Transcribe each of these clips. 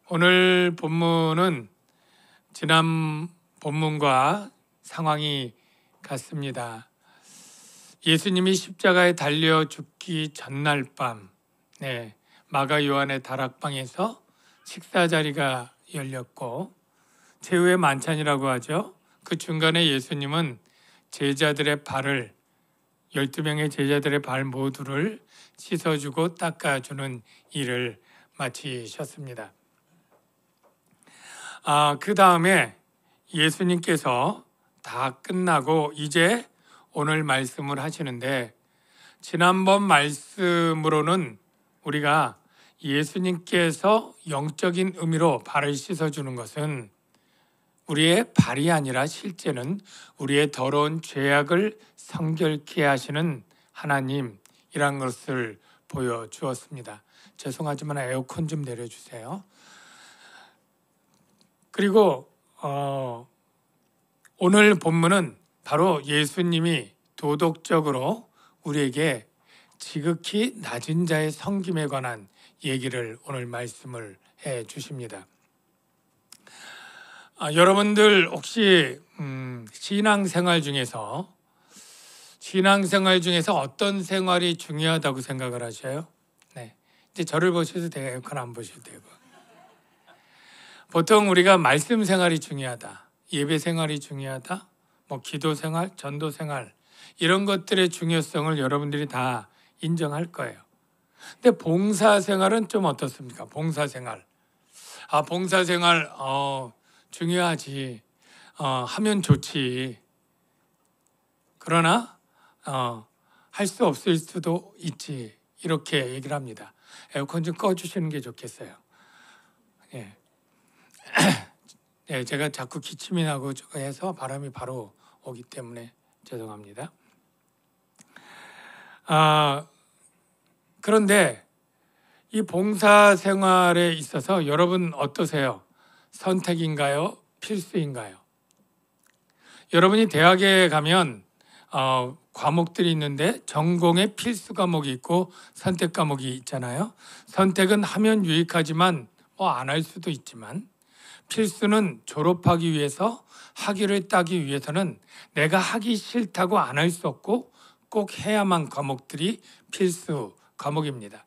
오늘 본문은 지난 본문과 상황이 같습니다. 예수님이 십자가에 달려 죽기 전날 밤, 마가 요한의 다락방에서 식사 자리가 열렸고 최후의 만찬이라고 하죠. 그 중간에 예수님은 제자들의 발을 12명의 제자들의 발 모두를 씻어주고 닦아주는 일을 마치셨습니다. 그 다음에 예수님께서 다 끝나고 이제 오늘 말씀을 하시는데, 지난번 말씀으로는 우리가 예수님께서 영적인 의미로 발을 씻어주는 것은 우리의 발이 아니라 실제는 우리의 더러운 죄악을 성결케 하시는 하나님이란 것을 보여주었습니다. 죄송하지만 에어컨 좀 내려주세요. 그리고 오늘 본문은 바로 예수님이 도덕적으로 우리에게 지극히 낮은 자의 섬김에 관한 얘기를 오늘 말씀을 해 주십니다. 여러분들 혹시 신앙생활 중에서 어떤 생활이 중요하다고 생각을 하셔요? 이제 저를 보셔도 돼요. 에어컨 안 보셔도 되고. 보통 우리가 말씀 생활이 중요하다, 예배 생활이 중요하다, 기도 생활, 전도 생활 이런 것들의 중요성을 여러분들이 다 인정할 거예요. 근데 봉사 생활은 좀 어떻습니까? 봉사 생활. 봉사 생활 중요하지. 하면 좋지. 그러나 할 수 없을 수도 있지. 이렇게 얘기를 합니다. 에어컨 좀 꺼주시는 게 좋겠어요. 제가 자꾸 기침이 나고 해서 바람이 바로 오기 때문에 죄송합니다. 그런데 이 봉사 생활에 있어서 여러분 어떠세요? 선택인가요? 필수인가요? 여러분이 대학에 가면 과목들이 있는데 전공의 필수 과목이 있고 선택 과목이 있잖아요. 선택은 하면 유익하지만 안 할 수도 있지만, 필수는 졸업하기 위해서, 학위를 따기 위해서는 내가 하기 싫다고 안 할 수 없고 꼭 해야만 과목들이 필수 과목입니다.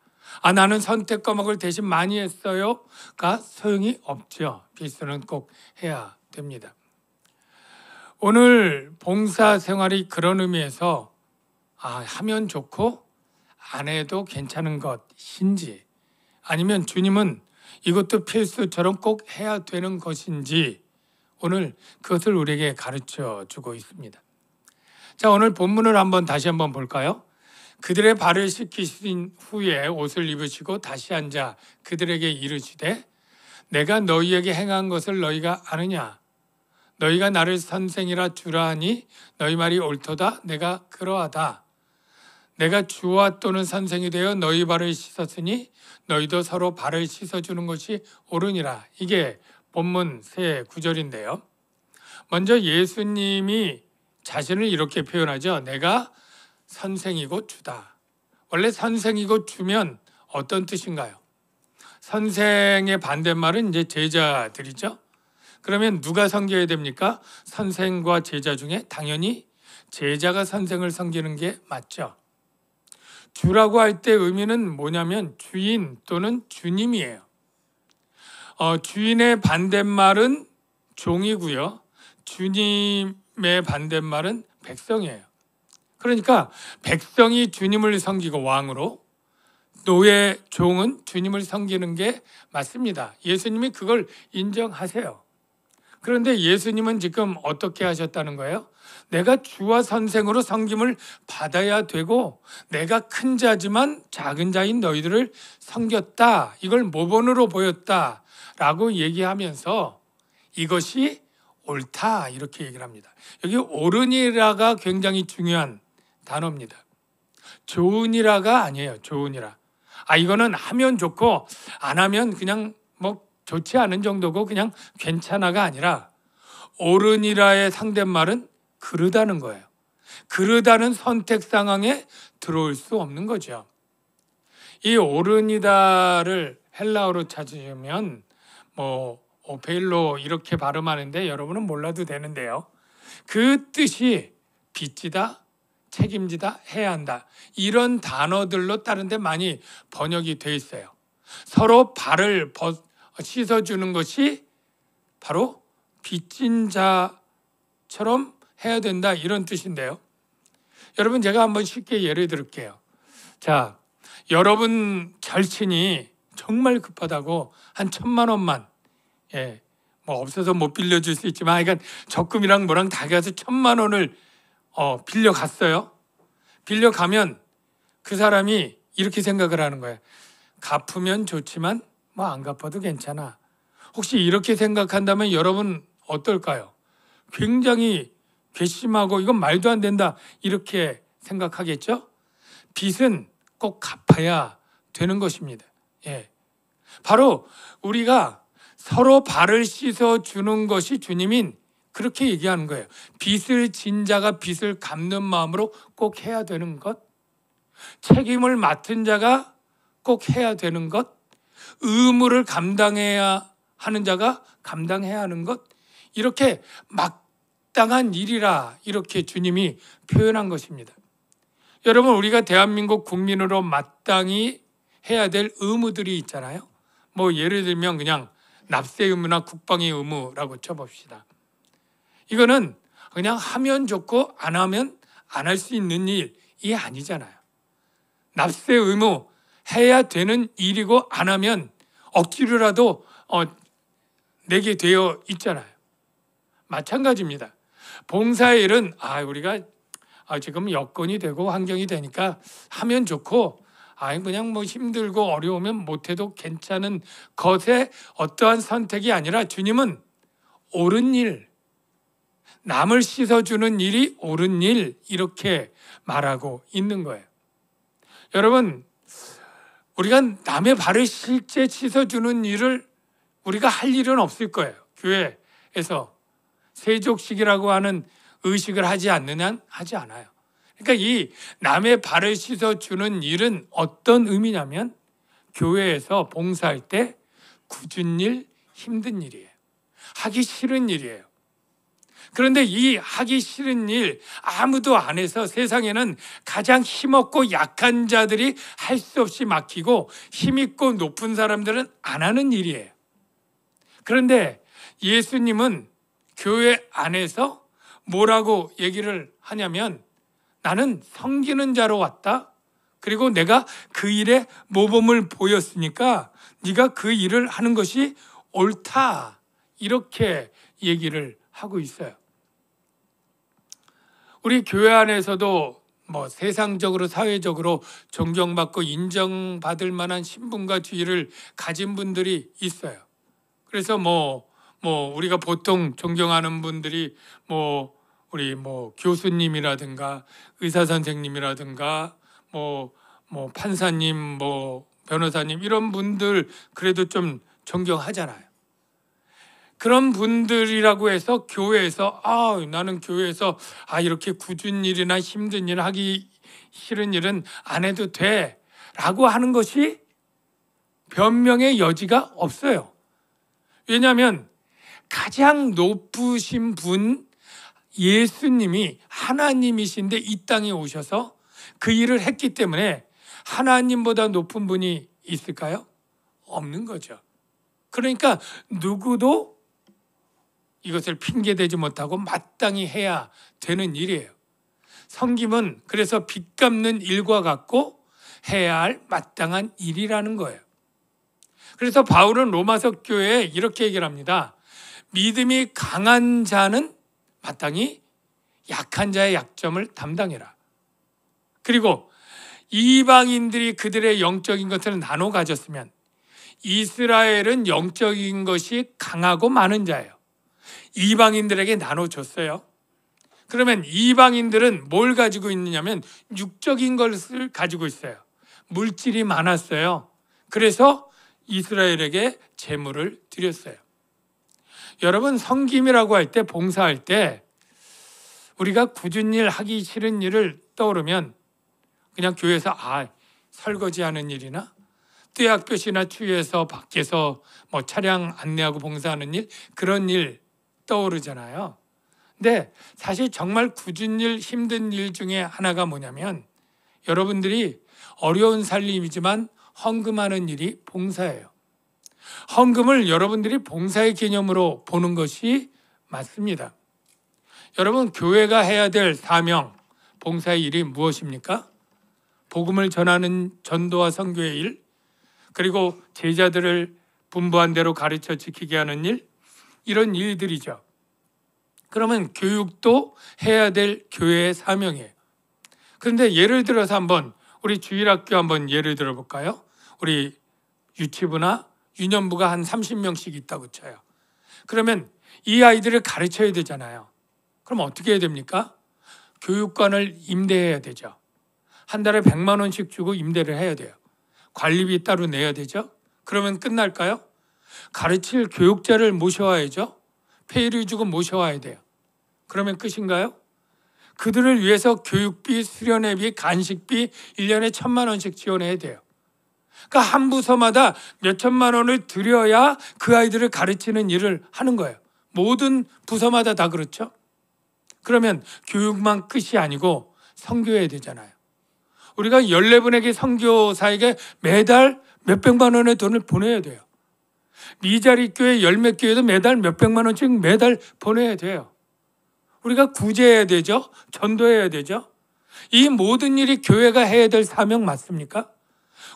나는 선택 과목을 대신 많이 했어요가 소용이 없죠. 필수는 꼭 해야 됩니다. 오늘 봉사 생활이 그런 의미에서 하면 좋고 안 해도 괜찮은 것인지, 아니면 주님은 이것도 필수처럼 꼭 해야 되는 것인지 오늘 그것을 우리에게 가르쳐 주고 있습니다. 자, 오늘 본문을 다시 한번 볼까요? 그들의 발을 씻기신 후에 옷을 입으시고 다시 앉아 그들에게 이르시되, 내가 너희에게 행한 것을 너희가 아느냐? 너희가 나를 선생이라 주라 하니 너희 말이 옳도다. 내가 그러하다. 내가 주와 또는 선생이 되어 너희 발을 씻었으니 너희도 서로 발을 씻어주는 것이 옳으니라. 이게 본문 세 구절인데요. 먼저 예수님이 자신을 이렇게 표현하죠. 내가 선생이고 주다. 원래 선생이고 주면 어떤 뜻인가요? 선생의 반대말은 이제 제자들이죠. 그러면 누가 섬겨야 됩니까? 선생과 제자 중에 당연히 제자가 선생을 섬기는 게 맞죠. 주라고 할 때 의미는 뭐냐면 주인 또는 주님이에요. 주인의 반대말은 종이고요. 주님의 반대말은 백성이에요. 그러니까 백성이 주님을 섬기고 왕으로, 노예 종은 주님을 섬기는 게 맞습니다. 예수님이 그걸 인정하세요. 그런데 예수님은 지금 어떻게 하셨다는 거예요? 내가 주와 선생으로 섬김을 받아야 되고 내가 큰 자지만 작은 자인 너희들을 섬겼다. 이걸 모본으로 보였다 라고 얘기하면서 이것이 옳다 이렇게 얘기를 합니다. 여기 옳으니라가 굉장히 중요한 단어입니다. 좋으니라가 아니에요. 좋으니라. 이거는 하면 좋고 안 하면 그냥 좋지 않은 정도고 그냥 괜찮아가 아니라, 옳으니라의 상대말은 그르다는 거예요. 그르다는 선택 상황에 들어올 수 없는 거죠. 이 옳으니다를 헬라어로 찾으면 뭐 오페일로 이렇게 발음하는데 여러분은 몰라도 되는데요. 그 뜻이 빚지다, 책임지다, 해야 한다. 이런 단어들로 다른 데 많이 번역이 돼 있어요. 서로 발을 씻어주는 것이 바로 빚진 자처럼 해야 된다, 이런 뜻인데요. 여러분, 제가 한번 쉽게 예를 들을게요. 자, 여러분 절친이 정말 급하다고 한 1,000만 원만, 뭐 없어서 못 빌려줄 수 있지만 그러니까 적금이랑 뭐랑 다 가서 1,000만 원을 빌려갔어요. 빌려가면 그 사람이 이렇게 생각을 하는 거예요. 갚으면 좋지만 뭐 안 갚아도 괜찮아. 혹시 이렇게 생각한다면 여러분 어떨까요? 굉장히 괘씸하고 이건 말도 안 된다, 이렇게 생각하겠죠? 빚은 꼭 갚아야 되는 것입니다. 바로 우리가 서로 발을 씻어 주는 것이 주님인, 그렇게 얘기하는 거예요. 빚을 진 자가 빚을 갚는 마음으로 꼭 해야 되는 것, 책임을 맡은 자가 꼭 해야 되는 것, 의무를 감당해야 하는 자가 감당해야 하는 것, 이렇게 마땅한 일이라, 이렇게 주님이 표현한 것입니다. 여러분, 우리가 대한민국 국민으로 마땅히 해야 될 의무들이 있잖아요. 뭐 예를 들면 그냥 납세 의무나 국방의 의무라고 쳐봅시다. 이거는 그냥 하면 좋고 안 하면 안 할 수 있는 일이 아니잖아요. 납세 의무 해야 되는 일이고 안 하면 억지로라도 내게 되어 있잖아요. 마찬가지입니다. 봉사일은 우리가 지금 여건이 되고 환경이 되니까 하면 좋고 그냥 뭐 힘들고 어려우면 못해도 괜찮은 것의 어떠한 선택이 아니라 주님은 옳은 일, 남을 씻어주는 일이 옳은 일, 이렇게 말하고 있는 거예요. 여러분, 우리가 남의 발을 실제 씻어주는 일을 우리가 할 일은 없을 거예요. 교회에서 세족식이라고 하는 의식을 하지 않느냐? 하지 않아요. 그러니까 이 남의 발을 씻어주는 일은 어떤 의미냐면 교회에서 봉사할 때 굳은 일, 힘든 일이에요. 하기 싫은 일이에요. 그런데 이 하기 싫은 일 아무도 안 해서 세상에는 가장 힘없고 약한 자들이 할 수 없이 막히고 힘있고 높은 사람들은 안 하는 일이에요. 그런데 예수님은 교회 안에서 뭐라고 얘기를 하냐면 나는 섬기는 자로 왔다. 그리고 내가 그 일에 모범을 보였으니까 네가 그 일을 하는 것이 옳다. 이렇게 얘기를 하고 있어요. 우리 교회 안에서도 뭐 세상적으로 사회적으로 존경받고 인정받을 만한 신분과 지위를 가진 분들이 있어요. 그래서 뭐 우리가 보통 존경하는 분들이 우리 교수님이라든가 의사 선생님이라든가 판사님, 변호사님, 이런 분들 그래도 좀 존경하잖아요. 그런 분들이라고 해서 교회에서 나는 교회에서 이렇게 굳은 일이나 힘든 일, 하기 싫은 일은 안 해도 돼 라고 하는 것이 변명의 여지가 없어요. 왜냐하면 가장 높으신 분 예수님이 하나님이신데 이 땅에 오셔서 그 일을 했기 때문에 하나님보다 높은 분이 있을까요? 없는 거죠. 그러니까 누구도 이것을 핑계대지 못하고 마땅히 해야 되는 일이에요. 섬김은 그래서 빚 갚는 일과 같고 해야 할 마땅한 일이라는 거예요. 그래서 바울은 로마서 교회에 이렇게 얘기를 합니다. 믿음이 강한 자는 마땅히 약한 자의 약점을 담당해라. 그리고 이방인들이 그들의 영적인 것을 나눠 가졌으면 이스라엘은 영적인 것이 강하고 많은 자예요. 이방인들에게 나눠줬어요. 그러면 이방인들은 뭘 가지고 있느냐면 육적인 것을 가지고 있어요. 물질이 많았어요. 그래서 이스라엘에게 제물을 드렸어요. 여러분, 섬김이라고 할 때, 봉사할 때 우리가 굳은 일, 하기 싫은 일을 떠오르면 그냥 교회에서 설거지하는 일이나 떼학볕이나 추위에서 밖에서 뭐 차량 안내하고 봉사하는 일, 그런 일 떠오르잖아요. 근데 사실 정말 굳은 일, 힘든 일 중에 하나가 뭐냐면 여러분들이 어려운 살림이지만 헌금하는 일이 봉사예요. 헌금을 여러분들이 봉사의 개념으로 보는 것이 맞습니다. 여러분, 교회가 해야 될 사명, 봉사의 일이 무엇입니까? 복음을 전하는 전도와 선교의 일, 그리고 제자들을 분부한 대로 가르쳐 지키게 하는 일, 이런 일들이죠. 그러면 교육도 해야 될 교회의 사명이에요. 그런데 예를 들어서 한번 우리 주일학교 한번 예를 들어볼까요? 우리 유치부나 유년부가 한 30명씩 있다고 쳐요. 그러면 이 아이들을 가르쳐야 되잖아요. 그럼 어떻게 해야 됩니까? 교육관을 임대해야 되죠. 한 달에 100만 원씩 주고 임대를 해야 돼요. 관리비 따로 내야 되죠. 그러면 끝날까요? 가르칠 교육자를 모셔와야죠. 페이를 주고 모셔와야 돼요. 그러면 끝인가요? 그들을 위해서 교육비, 수련회비, 간식비 1년에 1,000만 원씩 지원해야 돼요. 그러니까 한 부서마다 몇 천만 원을 들여야 그 아이들을 가르치는 일을 하는 거예요. 모든 부서마다 다 그렇죠. 그러면 교육만 끝이 아니고 선교해야 되잖아요. 우리가 14분에게 선교사에게 매달 몇백만 원의 돈을 보내야 돼요. 미자리 교회 열몇 교회도 매달 몇백만 원씩 매달 보내야 돼요. 우리가 구제해야 되죠. 전도해야 되죠. 이 모든 일이 교회가 해야 될 사명 맞습니까?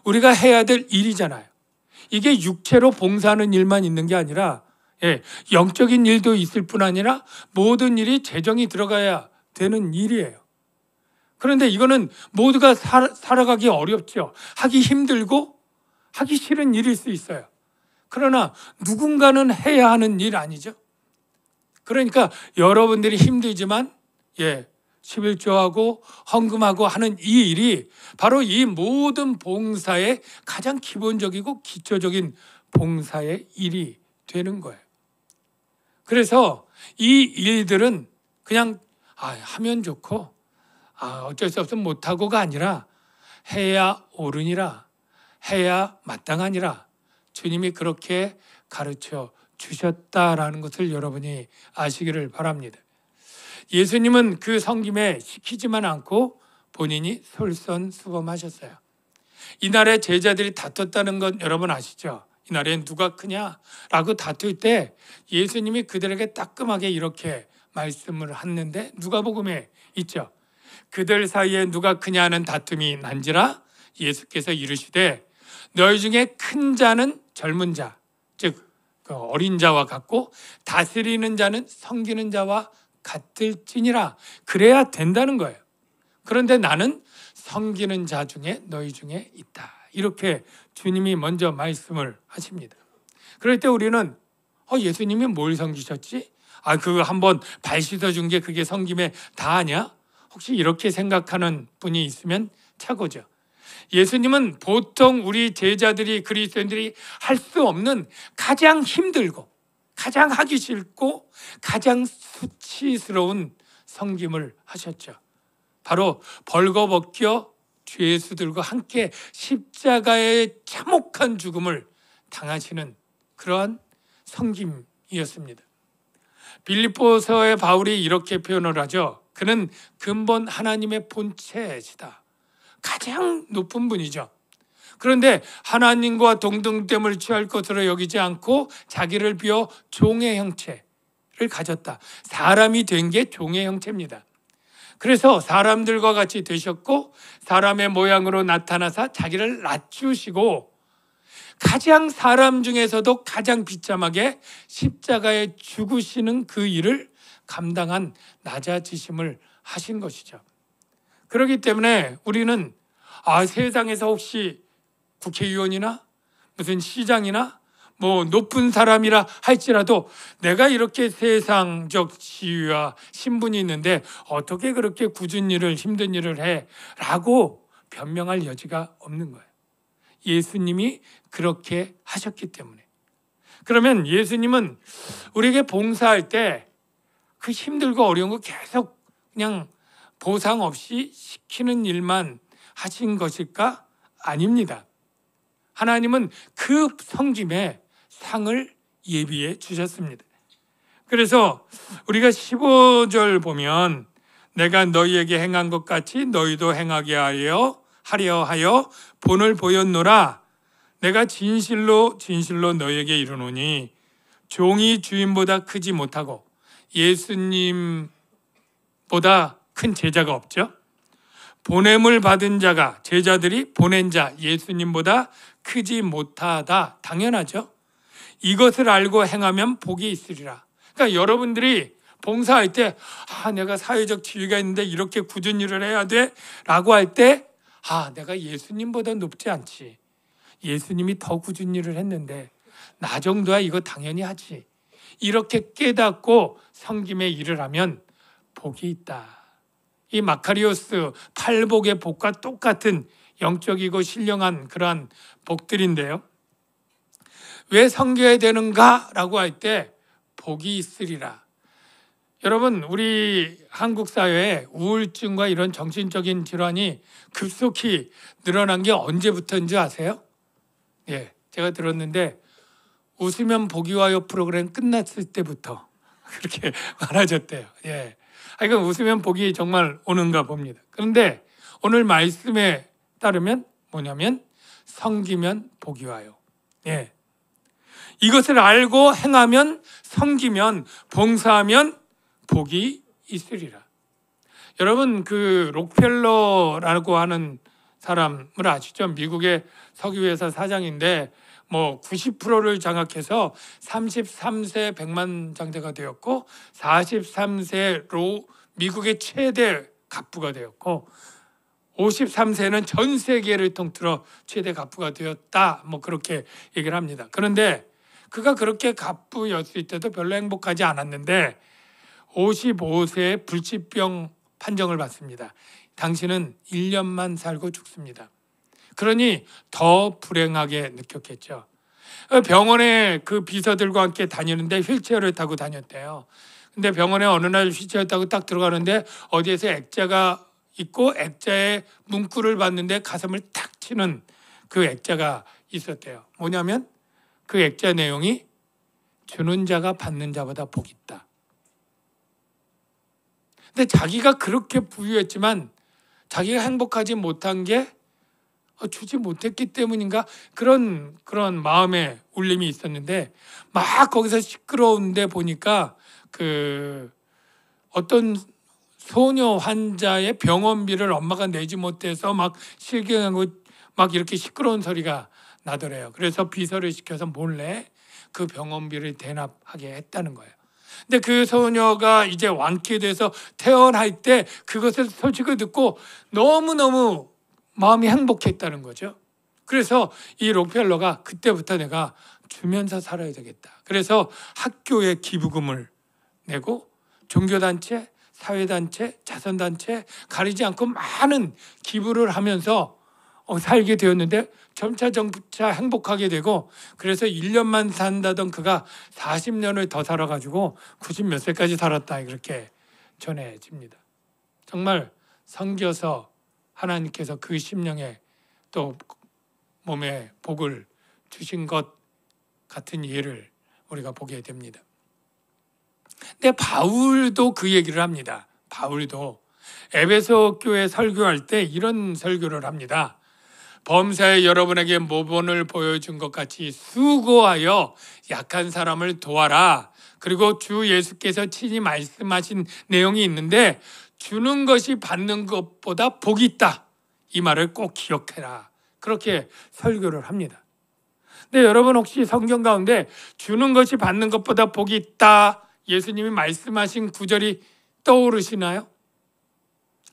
우리가 해야 될 일이잖아요. 이게 육체로 봉사하는 일만 있는 게 아니라 영적인 일도 있을 뿐 아니라 모든 일이 재정이 들어가야 되는 일이에요. 그런데 이거는 모두가 살아가기 어렵죠. 하기 힘들고 하기 싫은 일일 수 있어요. 그러나 누군가는 해야 하는 일 아니죠. 그러니까 여러분들이 힘들지만 11조하고 헌금하고 하는 이 일이 바로 이 모든 봉사의 가장 기본적이고 기초적인 봉사의 일이 되는 거예요. 그래서 이 일들은 그냥 하면 좋고 어쩔 수 없으면 못하고가 아니라 해야 옳으니라, 해야 마땅하니라, 주님이 그렇게 가르쳐 주셨다라는 것을 여러분이 아시기를 바랍니다. 예수님은 그 섬김에 시키지만 않고 본인이 솔선수범하셨어요. 이날에 제자들이 다퉜다는 건 여러분 아시죠? 이날에 누가 크냐라고 다툴 때 예수님이 그들에게 따끔하게 이렇게 말씀을 하는데 누가복음에 있죠. 그들 사이에 누가 크냐는 다툼이 난지라 예수께서 이르시되 너희 중에 큰 자는 젊은 자, 즉 어린 자와 같고 다스리는 자는 섬기는 자와 같을지니라. 그래야 된다는 거예요. 그런데 나는 섬기는 자 중에 너희 중에 있다. 이렇게 주님이 먼저 말씀을 하십니다. 그럴 때 우리는 예수님이 뭘 섬기셨지? 그거 한번 발 씻어준 게 그게 섬김에 다 아냐? 혹시 이렇게 생각하는 분이 있으면 착오죠. 예수님은 보통 우리 제자들이 그리스도인들이 할 수 없는 가장 힘들고 가장 하기 싫고 가장 수치스러운 섬김을 하셨죠. 바로 벌거벗겨 주 예수들과 함께 십자가의 참혹한 죽음을 당하시는 그러한 섬김이었습니다. 빌립보서의 바울이 이렇게 표현을 하죠. 그는 근본 하나님의 본체시다. 가장 높은 분이죠. 그런데 하나님과 동등됨을 취할 것으로 여기지 않고 자기를 비워 종의 형체를 가졌다. 사람이 된 게 종의 형체입니다. 그래서 사람들과 같이 되셨고 사람의 모양으로 나타나사 자기를 낮추시고 가장 사람 중에서도 가장 비참하게 십자가에 죽으시는 그 일을 감당한 낮아지심을 하신 것이죠. 그렇기 때문에 우리는 세상에서 혹시 국회의원이나 무슨 시장이나 높은 사람이라 할지라도 내가 이렇게 세상적 지위와 신분이 있는데 어떻게 그렇게 굳은 일을 힘든 일을 해? 라고 변명할 여지가 없는 거예요. 예수님이 그렇게 하셨기 때문에. 그러면 예수님은 우리에게 봉사할 때 그 힘들고 어려운 거 계속 그냥 보상 없이 시키는 일만 하신 것일까? 아닙니다. 하나님은 그 섬김에 상을 예비해 주셨습니다. 그래서 우리가 15절 보면 내가 너희에게 행한 것 같이 너희도 행하게 하려 하여 본을 보였노라. 내가 진실로 진실로 너희에게 이르노니 종이 주인보다 크지 못하고 예수님보다 큰 제자가 없죠. 보냄을 받은 자가, 제자들이 보낸 자 예수님보다 크지 못하다. 당연하죠. 이것을 알고 행하면 복이 있으리라. 그러니까 여러분들이 봉사할 때 내가 사회적 지위가 있는데 이렇게 굳은 일을 해야 돼? 라고 할 때 내가 예수님보다 높지 않지. 예수님이 더 굳은 일을 했는데 나 정도야 이거 당연히 하지. 이렇게 깨닫고 섬김의 일을 하면 복이 있다. 이 마카리오스 팔복의 복과 똑같은 영적이고 신령한 그러한 복들인데요. 왜 섬겨야 되는가? 라고 할 때 복이 있으리라. 여러분, 우리 한국 사회에 우울증과 이런 정신적인 질환이 급속히 늘어난 게 언제부터인지 아세요? 예, 제가 들었는데 웃으면 복이 와요 프로그램 끝났을 때부터 그렇게 많아졌대요. 예, 그러니까 웃으면 복이 정말 오는가 봅니다. 그런데 오늘 말씀에 따르면 뭐냐면 섬기면 복이 와요. 예, 이것을 알고 행하면, 섬기면, 봉사하면 복이 있으리라. 여러분, 그 록펠러라고 하는 사람을 아시죠? 미국의 석유회사 사장인데 90%를 장악해서 33세 백만장자가 되었고 43세로 미국의 최대 갑부가 되었고 53세는 전 세계를 통틀어 최대 갑부가 되었다. 그렇게 얘기를 합니다. 그런데 그가 그렇게 갑부였을 때도 별로 행복하지 않았는데 55세에 불치병 판정을 받습니다. 당신은 1년만 살고 죽습니다. 그러니 더 불행하게 느꼈겠죠. 병원에 그 비서들과 함께 다니는데 휠체어를 타고 다녔대요. 근데 병원에 어느 날 휠체어 타고 딱 들어가는데 어디에서 액자가 있고 액자에 문구를 봤는데 가슴을 탁 치는 그 액자가 있었대요. 뭐냐면 그 액자 내용이 주는 자가 받는 자보다 복이 있다. 근데 자기가 그렇게 부유했지만 자기가 행복하지 못한 게 주지 못했기 때문인가 그런 마음의 울림이 있었는데 막 거기서 시끄러운데 보니까 그 어떤 소녀 환자의 병원비를 엄마가 내지 못해서 막 실갱하고 막 이렇게 시끄러운 소리가 나더래요. 그래서 비서를 시켜서 몰래 그 병원비를 대납하게 했다는 거예요. 근데 그 소녀가 이제 완쾌돼서 퇴원할 때 그것을 소식을 듣고 너무너무 마음이 행복했다는 거죠. 그래서 이 록펠러가 그때부터 내가 주면서 살아야 되겠다. 그래서 학교에 기부금을 내고 종교단체, 사회단체, 자선단체 가리지 않고 많은 기부를 하면서 살게 되었는데 점차 행복하게 되고 그래서 1년만 산다던 그가 40년을 더 살아가지고 90 몇 세까지 살았다 이렇게 전해집니다. 정말 섬겨서 하나님께서 그 심령에 또 몸에 복을 주신 것 같은 예를 우리가 보게 됩니다. 근데 바울도 그 얘기를 합니다. 바울도 에베소 교회 설교할 때 이런 설교를 합니다. 범사에 여러분에게 모본을 보여준 것 같이 수고하여 약한 사람을 도와라. 그리고 주 예수께서 친히 말씀하신 내용이 있는데 주는 것이 받는 것보다 복이 있다. 이 말을 꼭 기억해라. 그렇게 설교를 합니다. 근데 여러분 혹시 성경 가운데 주는 것이 받는 것보다 복이 있다. 예수님이 말씀하신 구절이 떠오르시나요?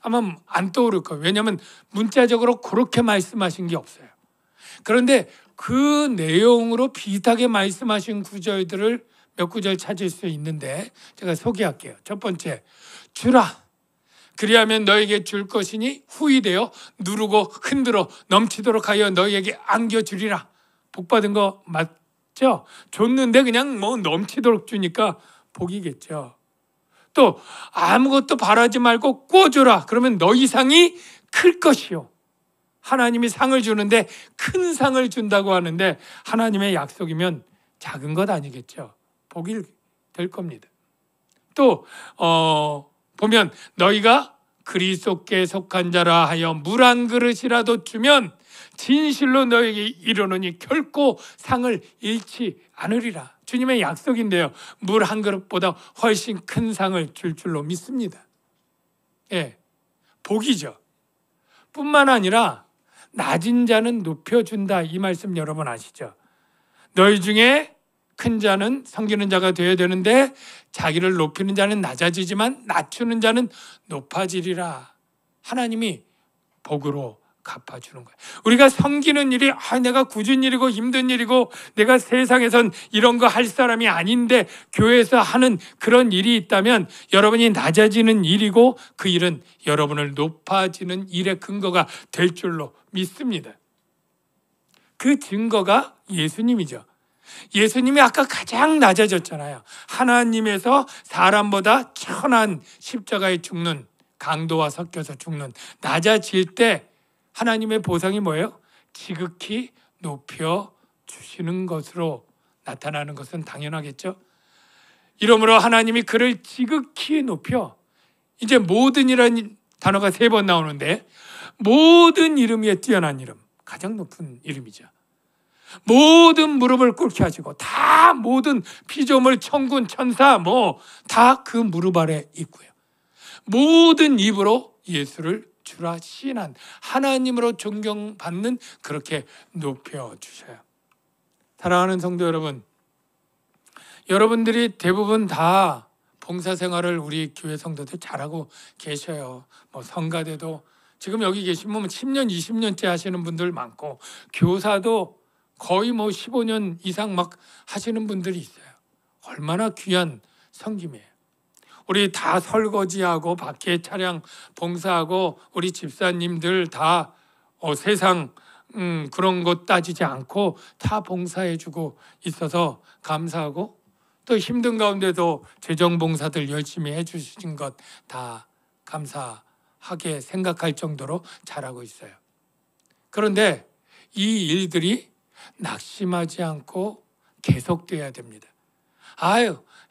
아마 안 떠오를 거예요. 왜냐하면 문자적으로 그렇게 말씀하신 게 없어요. 그런데 그 내용으로 비슷하게 말씀하신 구절들을 몇 구절 찾을 수 있는데 제가 소개할게요. 첫 번째, 주라. 그리하면 너에게 줄 것이니 후히 되어 누르고 흔들어 넘치도록 하여 너희에게 안겨주리라. 복받은 거 맞죠? 줬는데 그냥 넘치도록 주니까 복이겠죠. 또 아무것도 바라지 말고 꿔줘라. 그러면 너희 상이 클 것이요. 하나님이 상을 주는데 큰 상을 준다고 하는데 하나님의 약속이면 작은 것 아니겠죠. 복이 될 겁니다. 또 보면 너희가 그리스도께 속한 자라 하여 물 한 그릇이라도 주면 진실로 너에게 이르노니 결코 상을 잃지 않으리라. 주님의 약속인데요. 물 한 그릇보다 훨씬 큰 상을 줄 줄로 믿습니다. 예, 복이죠. 뿐만 아니라 낮은 자는 높여준다. 이 말씀 여러분 아시죠? 너희 중에 큰 자는 섬기는 자가 되어야 되는데 자기를 높이는 자는 낮아지지만 낮추는 자는 높아지리라. 하나님이 복으로 갚아주는 거예요. 우리가 섬기는 일이 내가 굳은 일이고 힘든 일이고 내가 세상에선 이런 거 할 사람이 아닌데 교회에서 하는 그런 일이 있다면 여러분이 낮아지는 일이고 그 일은 여러분을 높아지는 일의 근거가 될 줄로 믿습니다. 그 증거가 예수님이죠. 예수님이 아까 가장 낮아졌잖아요. 하나님에서 사람보다 천한 십자가에 죽는, 강도와 섞여서 죽는, 낮아질 때 하나님의 보상이 뭐예요? 지극히 높여 주시는 것으로 나타나는 것은 당연하겠죠. 이러므로 하나님이 그를 지극히 높여, 이제 모든이라는 단어가 3번 나오는데 모든 이름 위에 뛰어난 이름, 가장 높은 이름이죠. 모든 무릎을 꿇게 하시고 다 모든 피조물, 천군, 천사 다 그 무릎 아래 있고요. 모든 입으로 예수를 주라 시인한 하나님으로 존경받는, 그렇게 높여주셔요. 사랑하는 성도 여러분, 여러분들이 대부분 다 봉사생활을 우리 교회 성도들 잘하고 계셔요. 성가대도 지금 여기 계시면 10년, 20년째 하시는 분들 많고 교사도 거의 15년 이상 막 하시는 분들이 있어요. 얼마나 귀한 섬김이에요. 우리 다 설거지하고 밖에 차량 봉사하고 우리 집사님들 다 세상 그런 것 따지지 않고 다 봉사해주고 있어서 감사하고, 또 힘든 가운데도 재정봉사들 열심히 해주신 것 다 감사하게 생각할 정도로 잘하고 있어요. 그런데 이 일들이 낙심하지 않고 계속돼야 됩니다.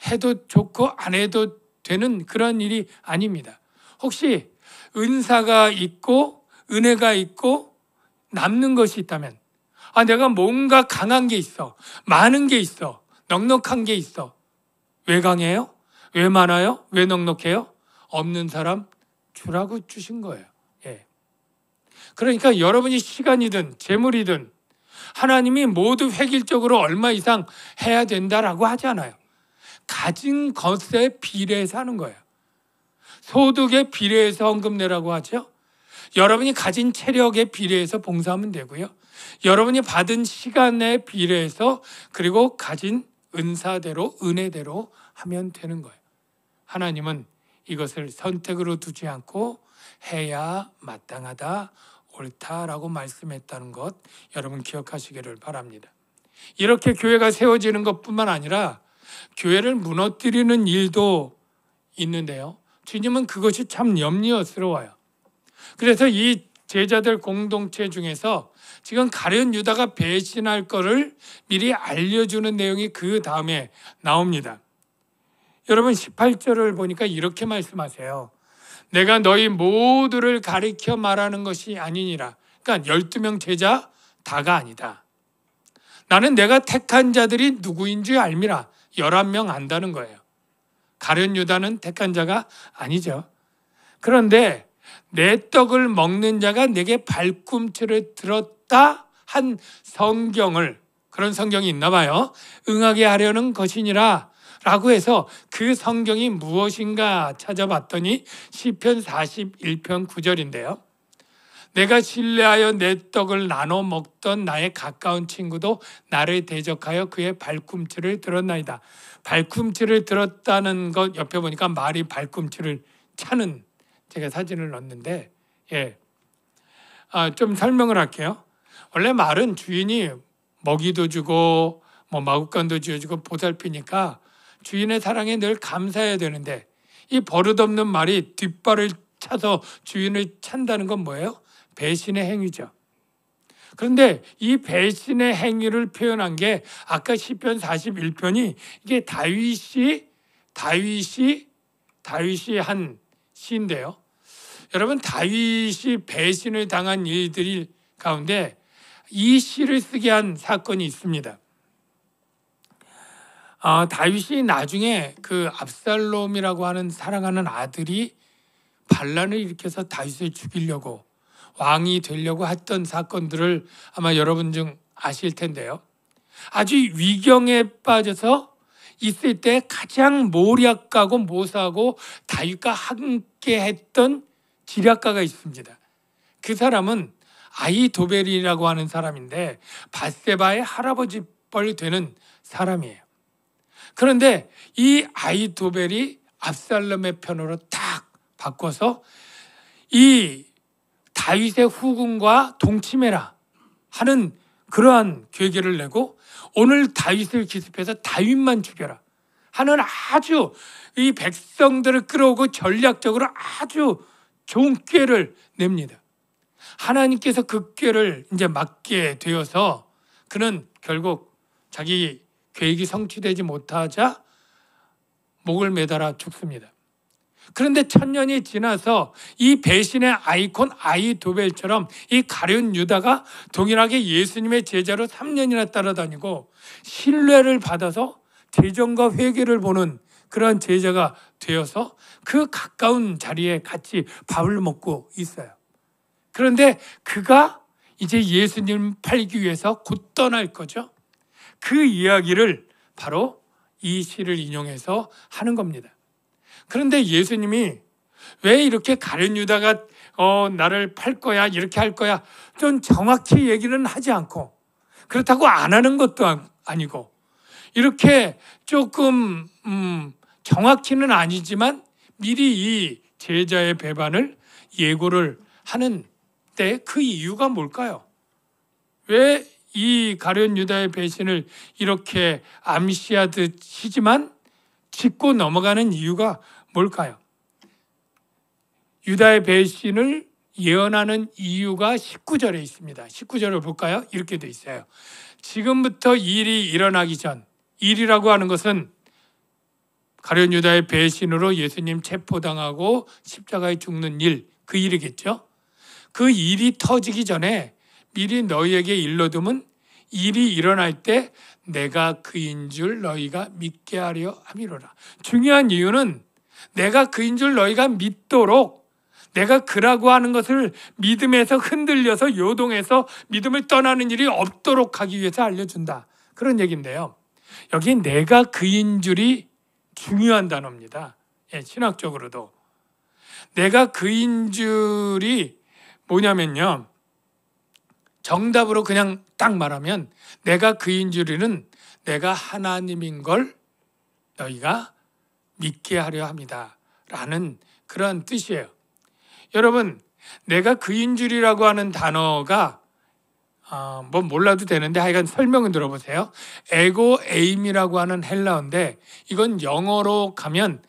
해도 좋고 안 해도 되는 그런 일이 아닙니다. 혹시 은사가 있고 은혜가 있고 남는 것이 있다면, 내가 뭔가 강한 게 있어, 많은 게 있어, 넉넉한 게 있어. 왜 강해요? 왜 많아요? 왜 넉넉해요? 없는 사람 주라고 주신 거예요. 그러니까 여러분이 시간이든 재물이든 하나님이 모두 획일적으로 얼마 이상 해야 된다라고 하지 않아요. 가진 것에 비례해서 하는 거예요. 소득에 비례해서 헌금 내라고 하죠. 여러분이 가진 체력에 비례해서 봉사하면 되고요. 여러분이 받은 시간에 비례해서, 그리고 가진 은사대로, 은혜대로 하면 되는 거예요. 하나님은 이것을 선택으로 두지 않고 해야 마땅하다, 옳다라고 말씀했다는 것 여러분 기억하시기를 바랍니다. 이렇게 교회가 세워지는 것뿐만 아니라 교회를 무너뜨리는 일도 있는데요. 주님은 그것이 참 염려스러워요. 그래서 이 제자들 공동체 중에서 지금 가룟 유다가 배신할 거를 미리 알려주는 내용이 그 다음에 나옵니다. 여러분 18절을 보니까 이렇게 말씀하세요. 내가 너희 모두를 가리켜 말하는 것이 아니니라. 그러니까 12명 제자 다가 아니다. 나는 내가 택한 자들이 누구인지 알미라. 11명 안다는 거예요. 가룟 유다는 택한 자가 아니죠. 그런데 내 떡을 먹는 자가 내게 발꿈치를 들었다 한 성경을, 그런 성경이 있나 봐요. 응하게 하려는 것이니라 라고 해서 그 성경이 무엇인가 찾아봤더니 시편 41편 9절인데요. 내가 신뢰하여 내 떡을 나눠 먹던 나의 가까운 친구도 나를 대적하여 그의 발꿈치를 들었나이다. 발꿈치를 들었다는 것 옆에 보니까 말이 발꿈치를 차는, 제가 사진을 넣었는데 좀 설명을 할게요. 원래 말은 주인이 먹이도 주고 마구간도 지어주고 보살피니까 주인의 사랑에 늘 감사해야 되는데, 이 버릇없는 말이 뒷발을 차서 주인을 찬다는 건 뭐예요? 배신의 행위죠. 그런데 이 배신의 행위를 표현한 게 아까 시편 41편이 이게 다윗이 한 시인데요. 여러분, 다윗이 배신을 당한 일들 가운데 이 시를 쓰게 한 사건이 있습니다. 다윗이 나중에 그 압살롬이라고 하는 사랑하는 아들이 반란을 일으켜서 다윗을 죽이려고 왕이 되려고 했던 사건들을 아마 여러분 중 아실 텐데요. 아주 위경에 빠져서 있을 때 가장 모략가고 모사하고 다윗과 함께 했던 지략가가 있습니다. 그 사람은 아히도벨이라고 하는 사람인데 밧세바의 할아버지 뻘 되는 사람이에요. 그런데 이 아히도벨이 압살롬의 편으로 딱 바꿔서 이 다윗의 후궁과 동침해라 하는 그러한 계획을 내고 오늘 다윗을 기습해서 다윗만 죽여라 하는 아주 이 백성들을 끌어오고 전략적으로 아주 좋은 꾀를 냅니다. 하나님께서 그 꾀를 이제 막게 되어서 그는 결국 자기 계획이 성취되지 못하자 목을 매달아 죽습니다. 그런데 1000년이 지나서 이 배신의 아이콘 아히도벨처럼 이 가룟 유다가 동일하게 예수님의 제자로 3년이나 따라다니고 신뢰를 받아서 재정과 회개를 보는 그런 제자가 되어서 그 가까운 자리에 같이 밥을 먹고 있어요. 그런데 그가 이제 예수님 팔기 위해서 곧 떠날 거죠. 그 이야기를 바로 이 시를 인용해서 하는 겁니다. 그런데 예수님이 왜 이렇게 가룟 유다가 나를 팔 거야 이렇게 할 거야 좀 정확히 얘기는 하지 않고 그렇다고 안 하는 것도 아니고 이렇게 조금 정확히는 아니지만 미리 이 제자의 배반을 예고를 하는 때 그 이유가 뭘까요? 왜 이 가룟 유다의 배신을 이렇게 암시하듯이지만 짚고 넘어가는 이유가 뭘까요? 유다의 배신을 예언하는 이유가 19절에 있습니다. 19절을 볼까요? 이렇게 돼 있어요. 지금부터 일이 일어나기 전, 일이라고 하는 것은 가룟 유다의 배신으로 예수님 체포당하고 십자가에 죽는 일, 그 일이겠죠. 그 일이 터지기 전에 미리 너희에게 일러두면 일이 일어날 때 내가 그인 줄 너희가 믿게 하려 함이로라. 중요한 이유는 내가 그인 줄 너희가 믿도록 내가 그라고 하는 것을 믿음에서 흔들려서 요동해서 믿음을 떠나는 일이 없도록 하기 위해서 알려준다. 그런 얘기인데요. 여기 내가 그인 줄이 중요한 단어입니다. 신학적으로도. 내가 그인 줄이 뭐냐면요. 정답으로 그냥 딱 말하면 내가 그인 줄이는 내가 하나님인 걸 너희가 믿게 하려 합니다. 라는 그런 뜻이에요. 여러분, 내가 그인 줄이라고 하는 단어가 뭐 몰라도 되는데 하여간 설명을 들어보세요. 에고 에임이라고 하는 헬라어인데 이건 영어로 가면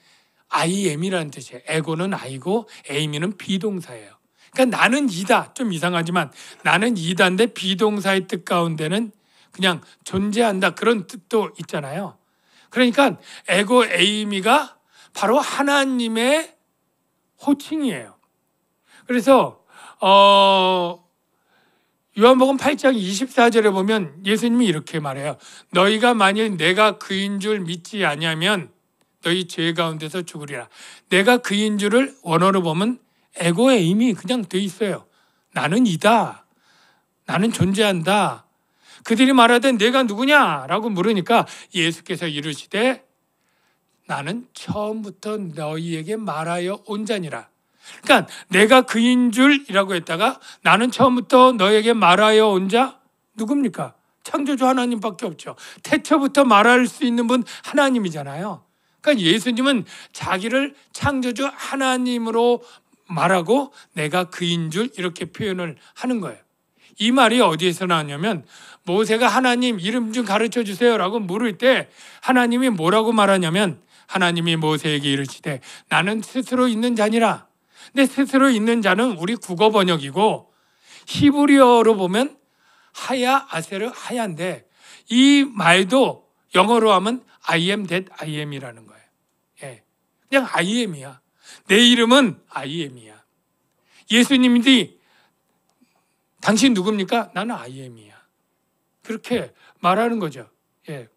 I am이라는 뜻이에요. 에고는 I고 에임이는 비동사예요. 그러니까 나는 이다. 좀 이상하지만 나는 이다인데 비동사의 뜻 가운데는 그냥 존재한다. 그런 뜻도 있잖아요. 그러니까 에고 에이미가 바로 하나님의 호칭이에요. 그래서 요한복음 8장 24절에 보면 예수님이 이렇게 말해요. 너희가 만일 내가 그인 줄 믿지 아니하면 너희 죄 가운데서 죽으리라. 내가 그인 줄을 원어로 보면 에고의 의미 그냥 돼 있어요. 나는 이다. 나는 존재한다. 그들이 말하되 내가 누구냐라고 물으니까 예수께서 이르시되 나는 처음부터 너희에게 말하여 온 자니라. 그러니까 내가 그인 줄이라고 했다가 나는 처음부터 너에게 말하여 온 자 누굽니까? 창조주 하나님밖에 없죠. 태초부터 말할 수 있는 분 하나님이잖아요. 그러니까 예수님은 자기를 창조주 하나님으로 말하고 내가 그인 줄 이렇게 표현을 하는 거예요. 이 말이 어디에서 나왔냐면 모세가 하나님 이름 좀 가르쳐 주세요라고 물을 때 하나님이 뭐라고 말하냐면 하나님이 모세에게 이르시되 나는 스스로 있는 자니라. 근데 스스로 있는 자는 우리 국어 번역이고 히브리어로 보면 하야 아세르 하야인데 이 말도 영어로 하면 I am that I am이라는 거예요. 예. 그냥 I am이야. 내 이름은 I am이야. 예수님이 당신 누굽니까? 나는 I am이야. 그렇게 말하는 거죠. 예.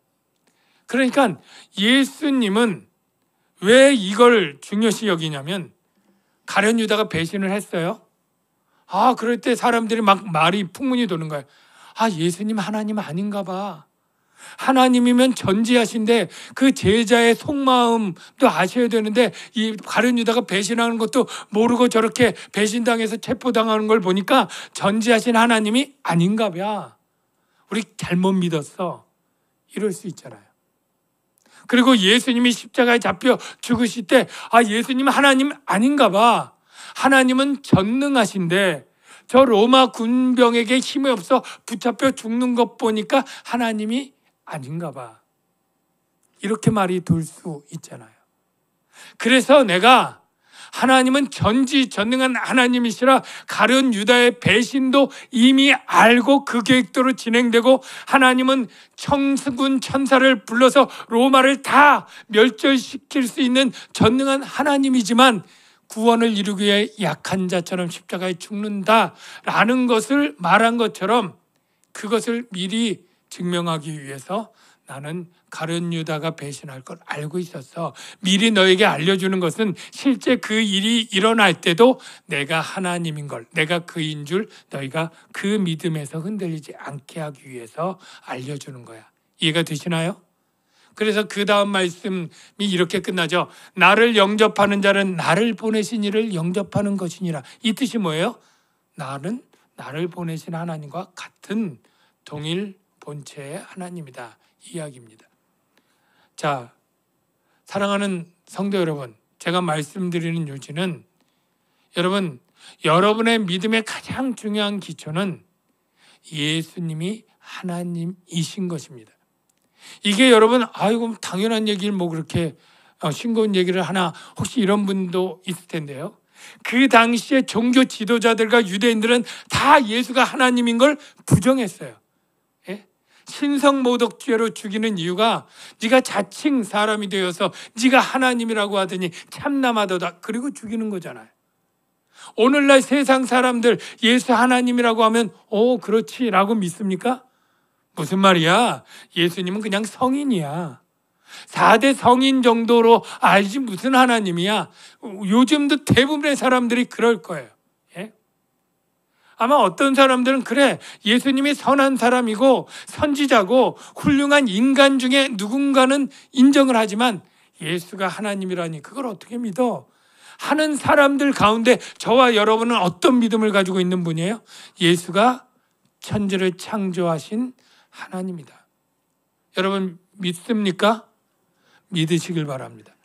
그러니까 예수님은 왜 이걸 중요시 여기냐면 가룟 유다가 배신을 했어요. 그럴 때 사람들이 막 말이 풍문이 도는 거예요. 예수님 하나님 아닌가 봐. 하나님이면 전지하신데 그 제자의 속마음도 아셔야 되는데 이 가룟 유다가 배신하는 것도 모르고 저렇게 배신당해서 체포당하는 걸 보니까 전지하신 하나님이 아닌가 봐. 우리 잘못 믿었어. 이럴 수 있잖아요. 그리고 예수님이 십자가에 잡혀 죽으실 때 예수님 하나님 아닌가 봐. 하나님은 전능하신데 저 로마 군병에게 힘이 없어 붙잡혀 죽는 것 보니까 하나님이 아닌가 봐. 이렇게 말이 돌 수 있잖아요. 그래서 내가 하나님은 전지전능한 하나님이시라 가룟 유다의 배신도 이미 알고 그 계획대로 진행되고 하나님은 청군 천사를 불러서 로마를 다 멸절시킬 수 있는 전능한 하나님이지만 구원을 이루기 위해 약한 자처럼 십자가에 죽는다라는 것을 말한 것처럼 그것을 미리 증명하기 위해서 나는 가룟 유다가 배신할 걸 알고 있었어. 미리 너에게 알려주는 것은 실제 그 일이 일어날 때도 내가 하나님인 걸, 내가 그인 줄 너희가 그 믿음에서 흔들리지 않게 하기 위해서 알려주는 거야. 이해가 되시나요? 그래서 그 다음 말씀이 이렇게 끝나죠. 나를 영접하는 자는 나를 보내신 이를 영접하는 것이니라. 이 뜻이 뭐예요? 나를 보내신 하나님과 같은 동일 본체의 하나님이다. 이 이야기입니다. 자, 사랑하는 성도 여러분, 제가 말씀드리는 요지는 여러분, 여러분의 믿음의 가장 중요한 기초는 예수님이 하나님이신 것입니다. 이게 여러분, 이거 당연한 얘기를 뭐 그렇게 싱거운 얘기를 하나, 혹시 이런 분도 있을 텐데요. 그 당시에 종교 지도자들과 유대인들은 다 예수가 하나님인 걸 부정했어요. 예? 신성모독죄로 죽이는 이유가 네가 자칭 사람이 되어서 네가 하나님이라고 하더니 참남하도다. 그리고 죽이는 거잖아요. 오늘날 세상 사람들 예수 하나님이라고 하면 그렇지 라고 믿습니까? 무슨 말이야? 예수님은 그냥 성인이야. 4대 성인 정도로 알지 무슨 하나님이야. 요즘도 대부분의 사람들이 그럴 거예요. 예? 아마 어떤 사람들은 그래, 예수님이 선한 사람이고 선지자고 훌륭한 인간 중에 누군가는 인정을 하지만 예수가 하나님이라니 그걸 어떻게 믿어? 하는 사람들 가운데 저와 여러분은 어떤 믿음을 가지고 있는 분이에요? 예수가 천지를 창조하신 하나님이다. 여러분 믿습니까? 믿으시길 바랍니다.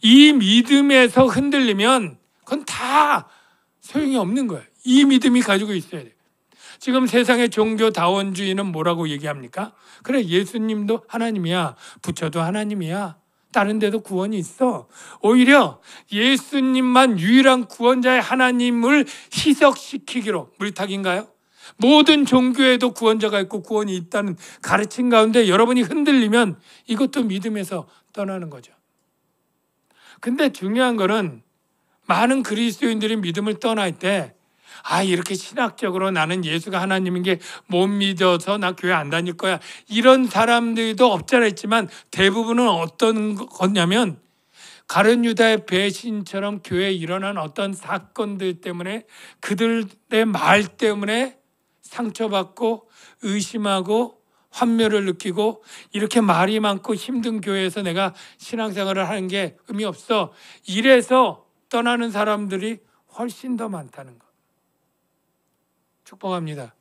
이 믿음에서 흔들리면 그건 다 소용이 없는 거예요. 이 믿음이 가지고 있어야 돼요. 지금 세상의 종교다원주의는 뭐라고 얘기합니까? 그래, 예수님도 하나님이야. 부처도 하나님이야. 다른 데도 구원이 있어. 오히려 예수님만 유일한 구원자의 하나님을 희석시키기로, 물타기인가요? 모든 종교에도 구원자가 있고 구원이 있다는 가르침 가운데 여러분이 흔들리면 이것도 믿음에서 떠나는 거죠. 근데 중요한 거는 많은 그리스도인들이 믿음을 떠날 때 이렇게 신학적으로 나는 예수가 하나님인 게 못 믿어서 나 교회 안 다닐 거야. 이런 사람들도 없잖아 있지만 대부분은 어떤 거냐면 가룟 유다의 배신처럼 교회에 일어난 어떤 사건들 때문에 그들의 말 때문에 상처받고 의심하고 환멸을 느끼고 이렇게 말이 많고 힘든 교회에서 내가 신앙생활을 하는 게 의미 없어. 이래서 떠나는 사람들이 훨씬 더 많다는 것. 축복합니다.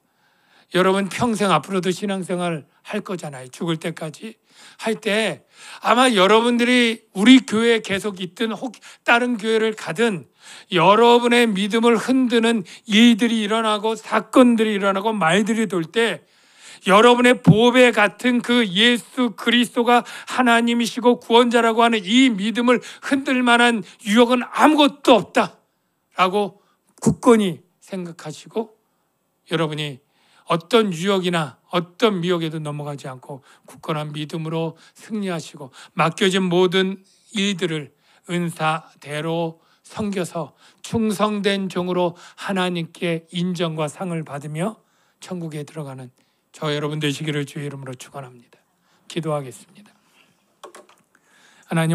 여러분 평생 앞으로도 신앙생활 할 거잖아요. 죽을 때까지 할 때 아마 여러분들이 우리 교회에 계속 있든 혹 다른 교회를 가든 여러분의 믿음을 흔드는 일들이 일어나고 사건들이 일어나고 말들이 돌 때 여러분의 보배 같은 그 예수 그리스도가 하나님이시고 구원자라고 하는 이 믿음을 흔들 만한 유혹은 아무것도 없다라고 굳건히 생각하시고 여러분이 어떤 유혹이나 어떤 미혹에도 넘어가지 않고 굳건한 믿음으로 승리하시고 맡겨진 모든 일들을 은사대로 섬겨서 충성된 종으로 하나님께 인정과 상을 받으며 천국에 들어가는 저 여러분 되시기를 주의 이름으로 축원합니다. 기도하겠습니다. 하나님